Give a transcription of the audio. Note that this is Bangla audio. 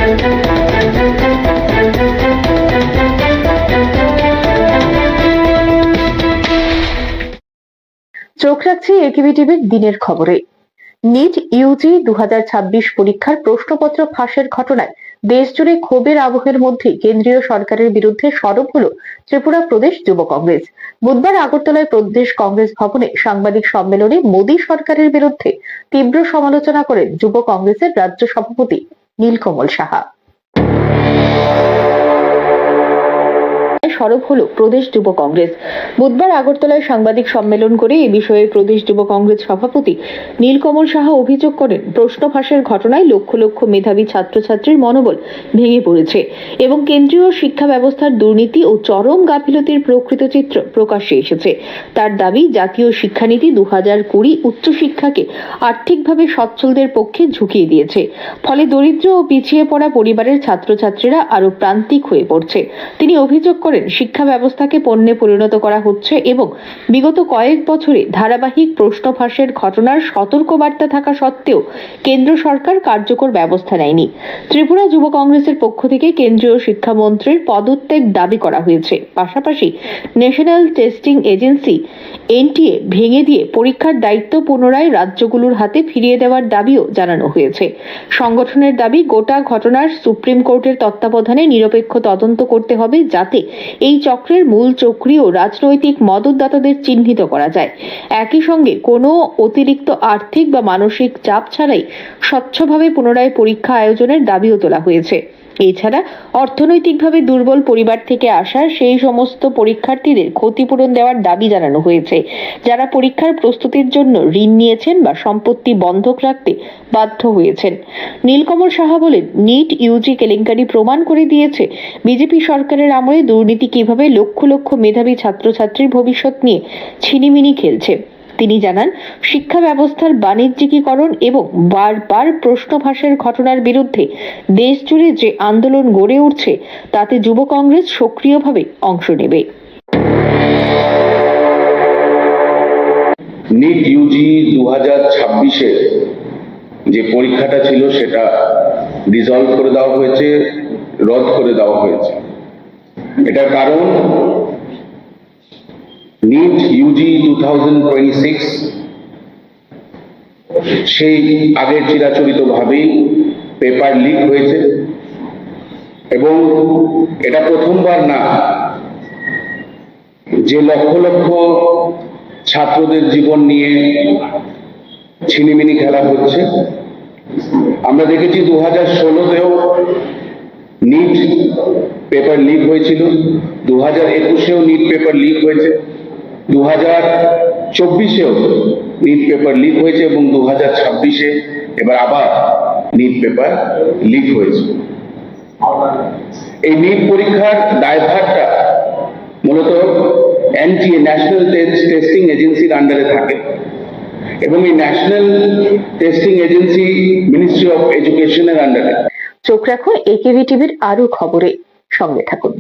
চোখ রাখছি একেবি টিভির দিনের খবরে। নিট ইউজি 2026 পরীক্ষার প্রশ্নপত্র ফাঁসের ঘটনায় দেশজুড়ে ক্ষোভের আবহের মধ্যে কেন্দ্রীয় সরকারের বিরুদ্ধে সরব হল ত্রিপুরা প্রদেশ যুব কংগ্রেস। বুধবার আগরতলায় প্রদেশ কংগ্রেস ভবনে সাংবাদিক সম্মেলনে মোদী সরকারের বিরুদ্ধে তীব্র সমালোচনা করেন যুব কংগ্রেসের রাজ্য সভাপতি নীলকমল সাহা। সরব হল প্রদেশ যুব কংগ্রেস। বুধবার আগরতলায় সাংবাদিক সম্মেলন করে এ বিষয়ে প্রদেশ যুব কংগ্রেস সভাপতি নীলকমল সাহা অভিযোগ করেন, প্রশ্ন ফাঁসের ঘটনায় লক্ষ লক্ষ মেধাবী ছাত্রছাত্রীর মনোবল ভেঙে পড়েছে এবং কেন্দ্রীয় শিক্ষা ব্যবস্থার দুর্নীতি ও চরম গাফিলতির প্রকৃত চিত্র প্রকাশ্যে এসেছে। তার দাবি, জাতীয় শিক্ষানীতি 2020 উচ্চশিক্ষাকে আর্থিকভাবে সচ্ছলদের পক্ষে ঝুঁকিয়ে দিয়েছে, ফলে দরিদ্র ও পিছিয়ে পড়া পরিবারের ছাত্রছাত্রীরা আরো প্রান্তিক হয়ে পড়ছে। তিনি অভিযোগ করেন, শিক্ষা ব্যবস্থাকে পণ্যে পরিণত করা হচ্ছে এবং বিগত কয়েক বছরে ধারাবাহিক প্রশ্ন ফাঁসের ঘটনার সতর্কবার্তা থাকা সত্ত্বেও কেন্দ্র সরকার কার্যকর ব্যবস্থা নেয়নি। ত্রিপুরা যুব কংগ্রেসের পক্ষ থেকে কেন্দ্রীয় শিক্ষামন্ত্রীর পদত্যাগ দাবি করা হয়েছে। পাশাপাশি ন্যাশনাল টেস্টিং এজেন্সি এনটিএ ভেঙে দিয়ে পরীক্ষার দায়িত্ব পুনরায় রাজ্যগুলোর হাতে ফিরিয়ে দেওয়ার দাবিও জানানো হয়েছে। সংগঠনের দাবি, গোটা ঘটনার সুপ্রিম কোর্টের তত্ত্বাবধানে নিরপেক্ষ তদন্ত করতে হবে, যাতে এই চক্রের মূল চক্রী ও রাজনৈতিক মদতদাতাদের চিহ্নিত করা যায়। একই সঙ্গে কোনো অতিরিক্ত আর্থিক বা মানসিক চাপ ছাড়াই স্বচ্ছভাবে পুনরায় পরীক্ষা আয়োজনের দাবিও তোলা হয়েছে। এছাড়া অর্থনৈতিকভাবে দুর্বল পরিবার থেকে আসা সেই সমস্ত পরীক্ষার্থীদের ক্ষতিপূরণ দেওয়ার দাবি জানানো হয়েছে, যারা পরীক্ষার প্রস্তুতির জন্য ঋণ নিয়েছেন বা সম্পত্তি বন্ধক রাখতে বাধ্য হয়েছেন। নীলকমল সাহা বলেন, নিট ইউজি কেলেঙ্কারি প্রমাণ করে দিয়েছে বিজেপি সরকারের আমলে দুর্নীতি কিভাবে লক্ষ লক্ষ মেধাবী ছাত্রছাত্রীর ভবিষ্যৎ নিয়ে ছিনিমিনি খেলছে। তিনি জানান, শিক্ষা ব্যবস্থার বাণিজ্যিকীকরণ এবং বারবার প্রশ্ন ফাঁসের ঘটনার বিরুদ্ধে দেশজুড়ে যে আন্দোলন গড়ে উঠছে, তাতে যুব কংগ্রেস সক্রিয়ভাবে অংশ নেবে। নিট ইউজি 2026-এর যে পরীক্ষাটা ছিল সেটা ডিসলভ করে দেওয়া হয়েছে, রদ করে দেওয়া হয়েছে। এটার কারণ, নিট ইউজি 2026 সেই আগের চিরাচরিত ভাবেই পেপার লিক হয়েছে এবং এটা প্রথমবার না যে লক্ষ লক্ষ ছাত্রদের জীবন নিয়ে ছিনিমিনি খেলা হচ্ছে। আমরা দেখেছি 2016-তেও নিট পেপার লিক হয়েছিল, 2021-এও নিট পেপার লিক হয়েছে, 2024-এও নিট পেপার লিক হয়েছে এবং 2026-এ এবার আবার নিট পেপার লিক হয়েছে। এই নিট পরীক্ষার দায়ভারটা মূলত এনটিএ, ন্যাশনাল টেস্টিং এজেন্সির আন্ডারে থাকে এবং এই national testing agency ministry of এডুকেশনের আন্ডারে। চোখ রাখুন একেবি টিভির আরো খবরে, সঙ্গে থাকুন।